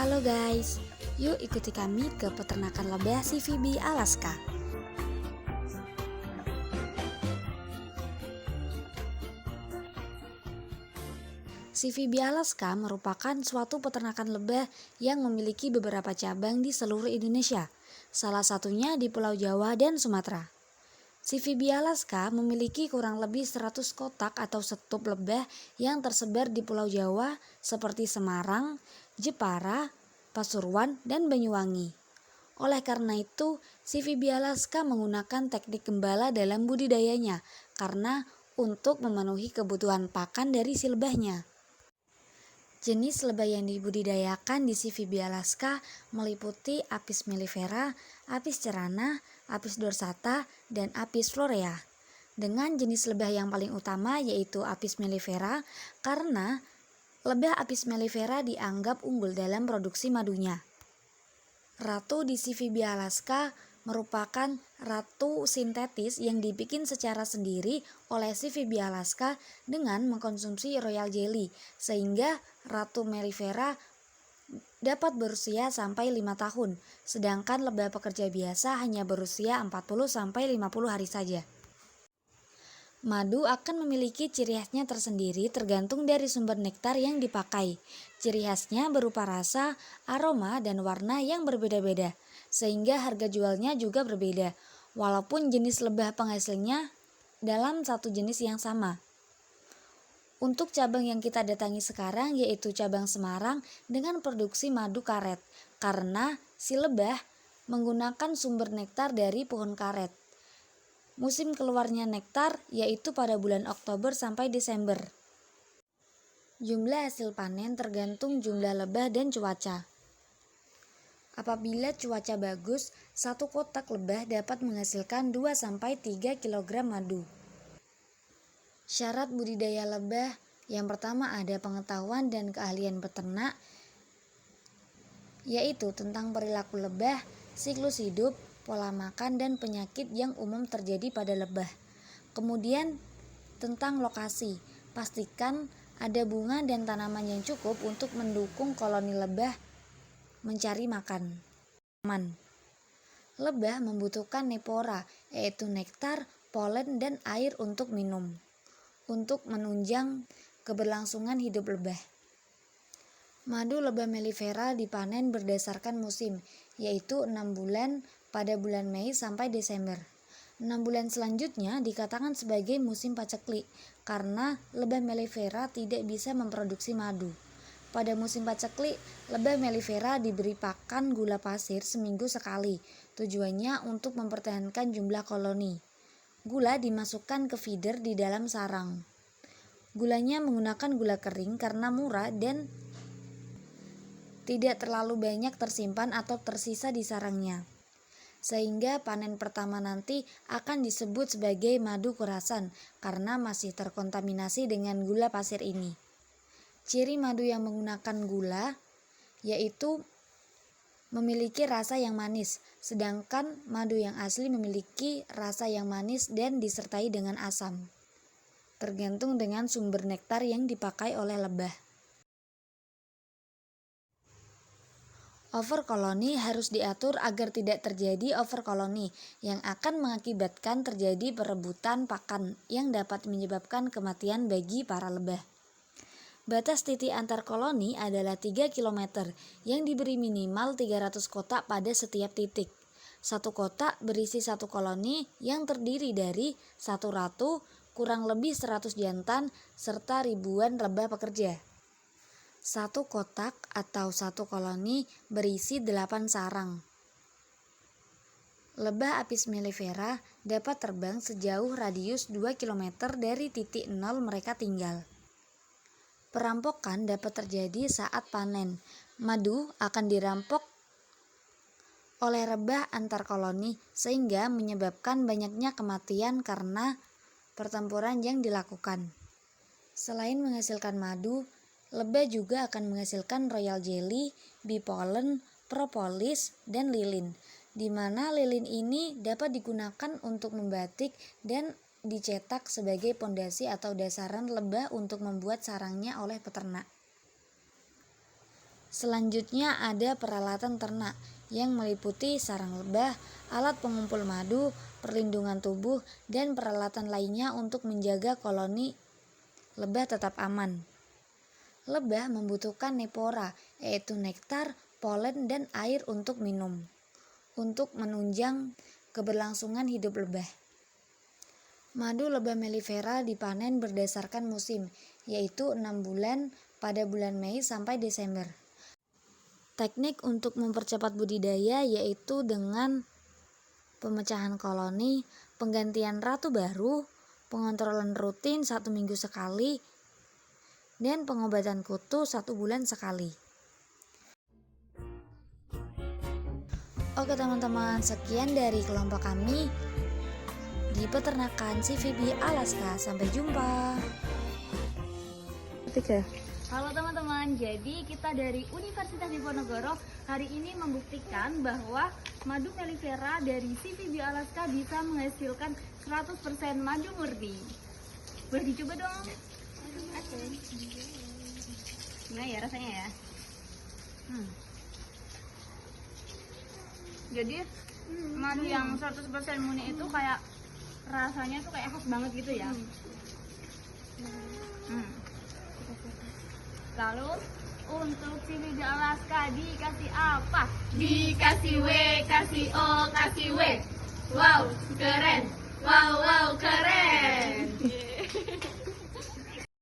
Halo guys, yuk ikuti kami ke peternakan lebah CVB Alaska. CVB Alaska merupakan suatu peternakan lebah yang memiliki beberapa cabang di seluruh Indonesia, salah satunya di Pulau Jawa dan Sumatera. CVB Alaska memiliki kurang lebih 100 kotak atau setup lebah yang tersebar di Pulau Jawa seperti Semarang, Jepara, Pasuruan, dan Banyuwangi. Oleh karena itu, CVB Alaska menggunakan teknik gembala dalam budidayanya karena untuk memenuhi kebutuhan pakan dari si lebahnya. Jenis lebah yang dibudidayakan di CVB Alaska meliputi Apis mellifera, Apis cerana, Apis dorsata, dan Apis florea. Dengan jenis lebah yang paling utama yaitu Apis mellifera karena lebah Apis mellifera dianggap unggul dalam produksi madunya. Ratu di CVB Alaska merupakan ratu sintetis yang dibikin secara sendiri oleh CVB Alaska dengan mengkonsumsi royal jelly, sehingga ratu mellifera dapat berusia sampai 5 tahun, sedangkan lebah pekerja biasa hanya berusia 40-50 hari saja. Madu akan memiliki ciri khasnya tersendiri tergantung dari sumber nektar yang dipakai. Ciri khasnya berupa rasa, aroma, dan warna yang berbeda-beda, sehingga harga jualnya juga berbeda, walaupun jenis lebah penghasilnya dalam satu jenis yang sama. Untuk cabang yang kita datangi sekarang yaitu cabang Semarang dengan produksi madu karet, karena si lebah menggunakan sumber nektar dari pohon karet. Musim keluarnya nektar yaitu pada bulan Oktober sampai Desember. Jumlah hasil panen tergantung jumlah lebah dan cuaca. Apabila cuaca bagus, satu kotak lebah dapat menghasilkan 2-3 kg madu. Syarat budidaya lebah yang pertama ada pengetahuan dan keahlian peternak, yaitu tentang perilaku lebah, siklus hidup, pola makan, dan penyakit yang umum terjadi pada lebah. Kemudian tentang lokasi, pastikan ada bunga dan tanaman yang cukup untuk mendukung koloni lebah mencari makan. Lebah membutuhkan nepora, yaitu nektar, polen, dan air untuk minum, untuk menunjang keberlangsungan hidup lebah. Madu lebah mellifera dipanen berdasarkan musim, yaitu 6 bulan pada bulan Mei sampai Desember. 6 bulan selanjutnya dikatakan sebagai musim paceklik karena lebah mellifera tidak bisa memproduksi madu. Pada musim paceklik, lebah mellifera diberi pakan gula pasir seminggu sekali. Tujuannya untuk mempertahankan jumlah koloni. Gula dimasukkan ke feeder di dalam sarang. Gulanya menggunakan gula kering karena murah dan tidak terlalu banyak tersimpan atau tersisa di sarangnya, sehingga panen pertama nanti akan disebut sebagai madu kurasan karena masih terkontaminasi dengan gula pasir ini. Ciri madu yang menggunakan gula yaitu memiliki rasa yang manis, sedangkan madu yang asli memiliki rasa yang manis dan disertai dengan asam, tergantung dengan sumber nektar yang dipakai oleh lebah. Overkoloni harus diatur agar tidak terjadi overkoloni yang akan mengakibatkan terjadi perebutan pakan yang dapat menyebabkan kematian bagi para lebah. Batas titik antar koloni adalah 3 km yang diberi minimal 300 kotak pada setiap titik. Satu kotak berisi satu koloni yang terdiri dari satu ratu, kurang lebih 100 jantan, serta ribuan lebah pekerja. Satu kotak atau satu koloni berisi 8 sarang. Lebah Apis mellifera dapat terbang sejauh radius 2 km dari titik 0 mereka tinggal. Perampokan dapat terjadi saat panen. Madu akan dirampok oleh lebah antar koloni sehingga menyebabkan banyaknya kematian karena pertempuran yang dilakukan. Selain menghasilkan madu, lebah juga akan menghasilkan royal jelly, bee pollen, propolis, dan lilin, di mana lilin ini dapat digunakan untuk membatik dan dicetak sebagai pondasi atau dasaran lebah untuk membuat sarangnya oleh peternak. Selanjutnya ada peralatan ternak yang meliputi sarang lebah, alat pengumpul madu, perlindungan tubuh, dan peralatan lainnya untuk menjaga koloni lebah tetap aman. Lebah membutuhkan nepora, yaitu nektar, polen, dan air untuk minum, untuk menunjang keberlangsungan hidup lebah. Madu lebah mellifera dipanen berdasarkan musim, yaitu 6 bulan pada bulan Mei sampai Desember. Teknik untuk mempercepat budidaya yaitu dengan pemecahan koloni, penggantian ratu baru, pengontrolan rutin 1 minggu sekali, dan pengobatan kutu 1 bulan sekali. Oke teman-teman, sekian dari kelompok kami di peternakan CVB Alaska. Sampai jumpa. Halo teman-teman, jadi kita dari Universitas Diponegoro hari ini membuktikan bahwa madu mellifera dari CVB Alaska bisa menghasilkan 100% madu murni. Boleh dicoba dong? Gimana ya rasanya ya? Jadi madu yang 100% murni itu kayak rasanya tuh kayak khas banget gitu ya. Lalu untuk CVB Alaska dikasih apa? Dikasih W, kasih O, kasih W. Wow, keren. Wow, keren.